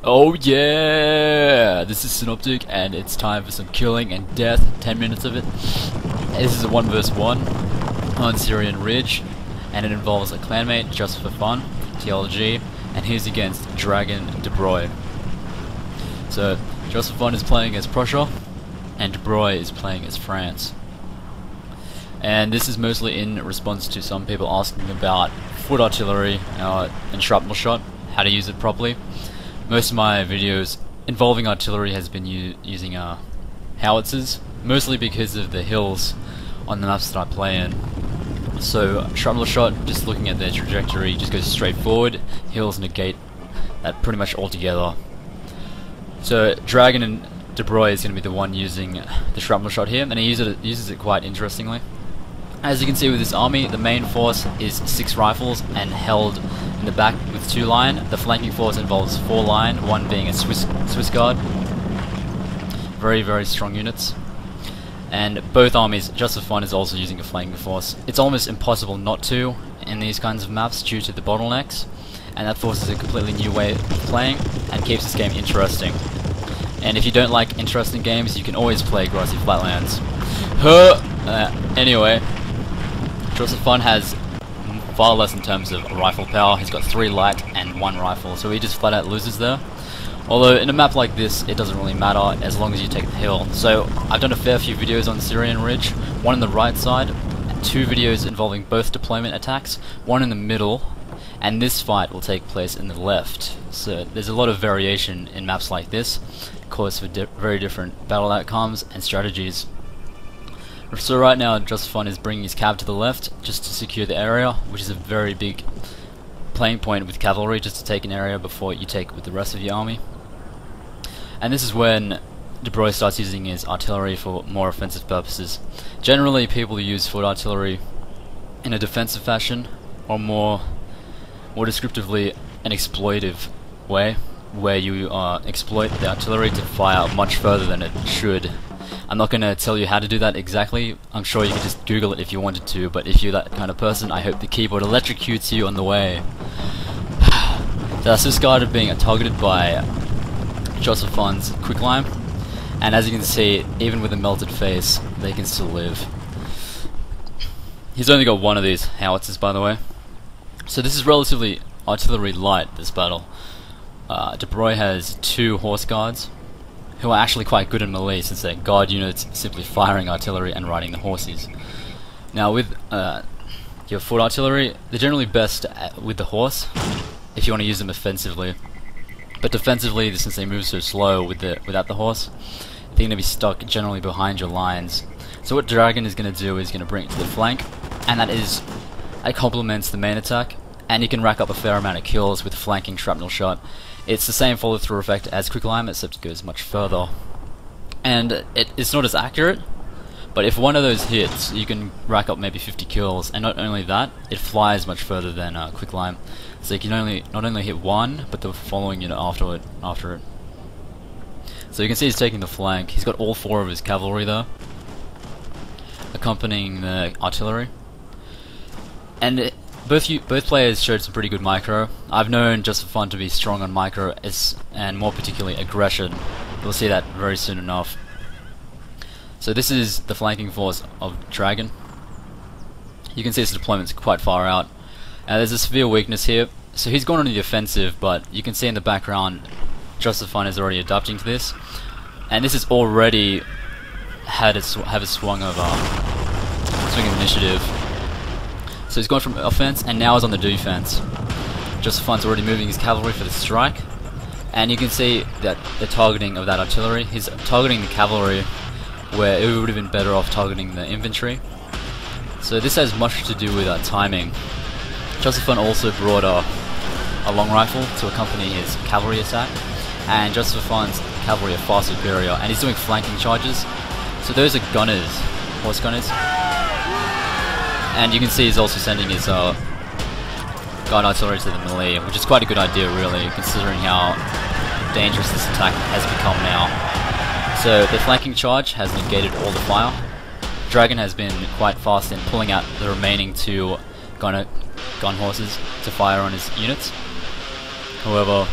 Oh yeah! This is Synoptic and it's time for some killing and death, 10 minutes of it. This is a 1 vs 1 on Syrian Ridge and it involves a clanmate, Just4Fun, TLG, and he's against Dragon De Broglie. So Just4Fun is playing as Prussia and De Broglie is playing as France. And this is mostly in response to some people asking about foot artillery and shrapnel shot, how to use it properly. Most of my videos involving artillery has been using Howitzers, mostly because of the hills on the maps that I play in. So shrapnel shot, just looking at their trajectory, just goes straight forward, hills negate that pretty much altogether. So Dragon and De Broglie is going to be the one using the shrapnel shot here, and he uses it quite interestingly. As you can see with this army, the main force is 6 rifles and held in the back with 2 line. The flanking force involves 4 line, 1 being a Swiss Guard. Very, very strong units. And both armies, Just4Fun is also using a flanking force. It's almost impossible not to in these kinds of maps due to the bottlenecks, and that forces a completely new way of playing and keeps this game interesting. And if you don't like interesting games, you can always play Grassy Flatlands. Anyway, Just4Fun has far less in terms of rifle power. He's got 3 light and 1 rifle, so he just flat out loses there. Although in a map like this, it doesn't really matter as long as you take the hill. So I've done a fair few videos on Syrian Ridge, 1 on the right side, 2 videos involving both deployment attacks, 1 in the middle, and this fight will take place in the left. So there's a lot of variation in maps like this, calls for very different battle outcomes and strategies. So right now Just4Fun is bringing his cab to the left just to secure the area, which is a very big playing point with cavalry, just to take an area before you take with the rest of your army. And this is when De Broglie starts using his artillery for more offensive purposes. Generally people use foot artillery in a defensive fashion, or more descriptively an exploitive way, where you exploit the artillery to fire much further than it should. I'm not going to tell you how to do that exactly. I'm sure you can just Google it if you wanted to, but if you're that kind of person, I hope the keyboard electrocutes you on the way. The Swiss Guard are being targeted by Just4Fun's quicklime, and as you can see, even with a melted face, they can still live. He's only got 1 of these howitzers, by the way. So this is relatively artillery light, this battle. De Broglie has 2 horse guards, who are actually quite good in melee since they're guard units simply firing artillery and riding the horses. Now with your foot artillery, they're generally best with the horse if you want to use them offensively. But defensively, since they move so slow without the horse, they're going to be stuck generally behind your lines. So what Dragon is going to do is going to bring it to the flank, and that complements the main attack, and you can rack up a fair amount of kills with flanking shrapnel shot. It's the same follow through effect as quicklime, except it goes much further. And it's not as accurate, but if one of those hits, you can rack up maybe 50 kills, and not only that, it flies much further than quicklime. So you can not only hit 1, but the following unit after it. So you can see he's taking the flank. He's got all 4 of his cavalry there, accompanying the artillery. And both players showed some pretty good micro. I've known Just4Fun to be strong on micro and more particularly aggression. We'll see that very soon enough. So this is the flanking force of Dragon. You can see his deployment's quite far out. There's a severe weakness here. So he's gone on the offensive, but you can see in the background Just4Fun is already adapting to this. And this has already have a swing of initiative. So he's gone from offense and now is on the defense. Just4Fun's already moving his cavalry for the strike, and you can see that the targeting of that artillery, he's targeting the cavalry where it would have been better off targeting the infantry. So this has much to do with timing. Just4Fun also brought a long rifle to accompany his cavalry attack, and Just4Fun's cavalry are far superior, and he's doing flanking charges. So those are gunners, horse gunners. And you can see he's also sending his guard artillery to the melee, which is quite a good idea really, considering how dangerous this attack has become now. So the flanking charge has negated all the fire. Dragon has been quite fast in pulling out the remaining 2 gun horses to fire on his units. However,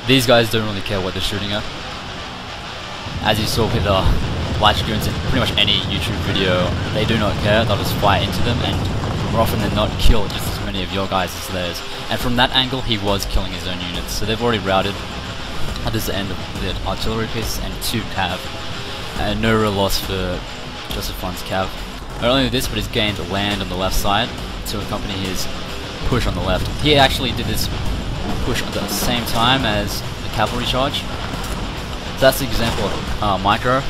these guys don't really care what they're shooting at. As you saw with Light Dragoons in pretty much any YouTube video, they do not care, they'll just fire into them and more often than not kill just as many of your guys as theirs. And from that angle he was killing his own units, so they've already routed at this end of the artillery piece and 2 cav. And no real loss for Just4Fun's cav. Not only this, but he's gained land on the left side to accompany his push on the left. He actually did this push at the same time as the cavalry charge. So that's the example of micro,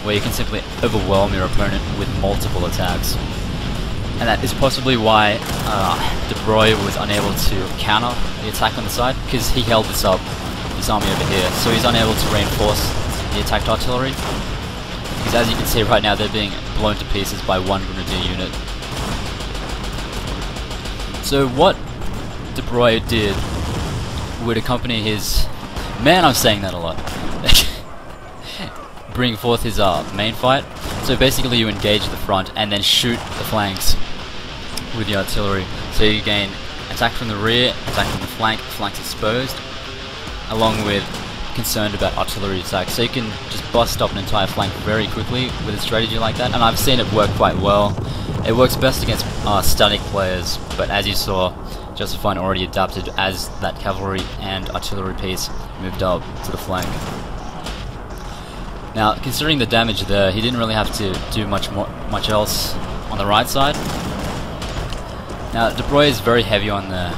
where you can simply overwhelm your opponent with multiple attacks. And that is possibly why De Broglie was unable to counter the attack on the side, because he held this army over here, so he's unable to reinforce the attacked artillery. Because as you can see right now, they're being blown to pieces by 1 Grenadier unit. So what De Broglie did would accompany his... Man, I'm saying that a lot. Bring forth his main fight. So basically you engage the front and then shoot the flanks with the artillery. So you gain attack from the rear, attack from the flanks exposed, along with concerned about artillery attacks. So you can just bust up an entire flank very quickly with a strategy like that, and I've seen it work quite well. It works best against static players, but as you saw, Just4Fun already adapted as that cavalry and artillery piece moved up to the flank. Now, considering the damage there, he didn't really have to do much else on the right side. Now, De Broglie is very heavy on the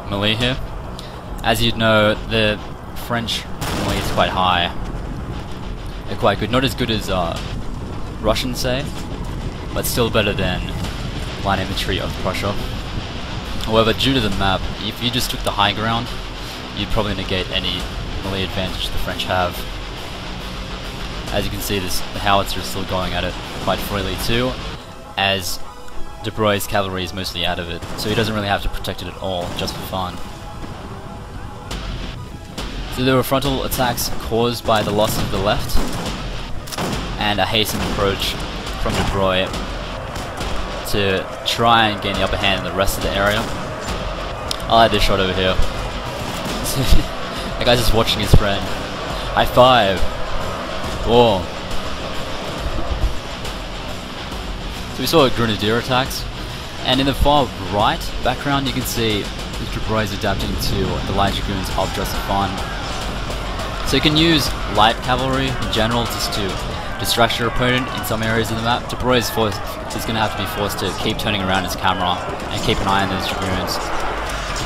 melee here. As you'd know, the French melee is quite high. They're quite good. Not as good as Russians say, but still better than Line Infantry of Prussia. However, due to the map, if you just took the high ground, you'd probably negate any melee advantage the French have. As you can see, the Howitzer is still going at it quite freely too, as De Broglie's cavalry is mostly out of it, so he doesn't really have to protect it at all, just for fun. So there were frontal attacks caused by the loss of the left, and a hastened approach from De Broglie to try and gain the upper hand in the rest of the area. I like this shot over here. That guy's just watching his friend. High five! Whoa. So we saw Grenadier attacks, and in the far right background you can see De Broglie is adapting to the Light Dragoons of Just4Fun. So you can use light cavalry in general just to distract your opponent in some areas of the map. De Broglie is going to have to be forced to keep turning around his camera and keep an eye on those Dragoons.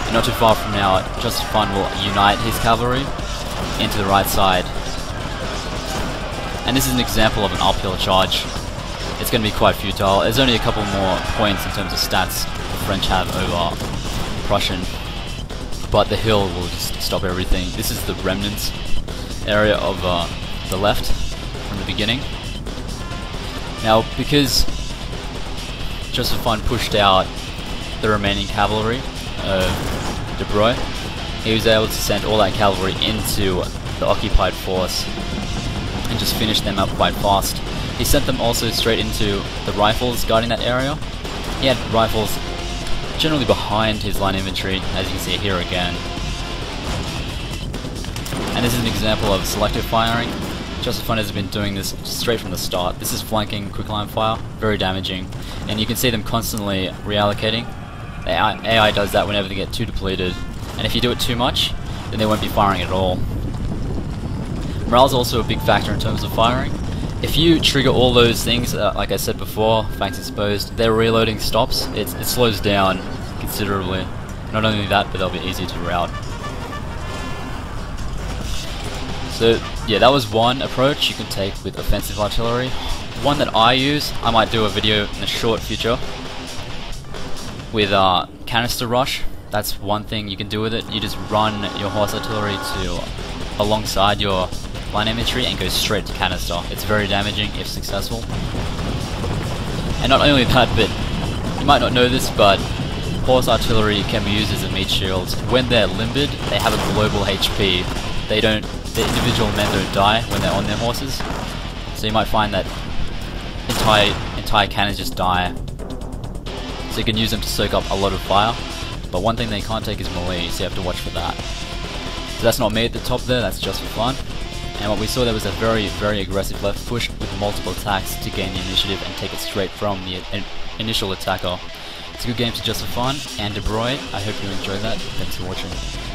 And not too far from now, Just4Fun will unite his cavalry into the right side. And this is an example of an uphill charge. It's going to be quite futile. There's only a couple more points in terms of stats the French have over Prussian, but the hill will just stop everything. This is the remnants area of the left from the beginning. Now, because Just4Fun pushed out the remaining cavalry of De Broglie, he was able to send all that cavalry into the occupied force and just finish them up quite fast. He sent them also straight into the rifles guarding that area. He had rifles generally behind his line infantry, as you can see here again. And this is an example of selective firing. Just4Fun has been doing this straight from the start. This is flanking quicklime fire, very damaging. And you can see them constantly reallocating. The AI does that whenever they get too depleted. And if you do it too much, then they won't be firing at all. Morale is also a big factor in terms of firing. If you trigger all those things, like I said before, flanks exposed, their reloading stops. It slows down considerably. Not only that, but they'll be easier to rout. So yeah, that was one approach you can take with offensive artillery. One that I use, I might do a video in the short future, with canister rush. That's one thing you can do with it. You just run your horse artillery to alongside your line infantry and go straight to canister. It's very damaging if successful. And not only that, but you might not know this, but horse artillery can be used as a meat shield. When they're limbered, they have a global HP. The individual men don't die when they're on their horses. So you might find that entire cannons just die. So you can use them to soak up a lot of fire. But one thing they can't take is melee, so you have to watch for that. So that's not me at the top there, that's just for fun. And what we saw there was a very, very aggressive left push with multiple attacks to gain the initiative and take it straight from the initial attacker. It's a good game to Just for Fun and De Broglie. I hope you enjoyed that. Thanks for watching.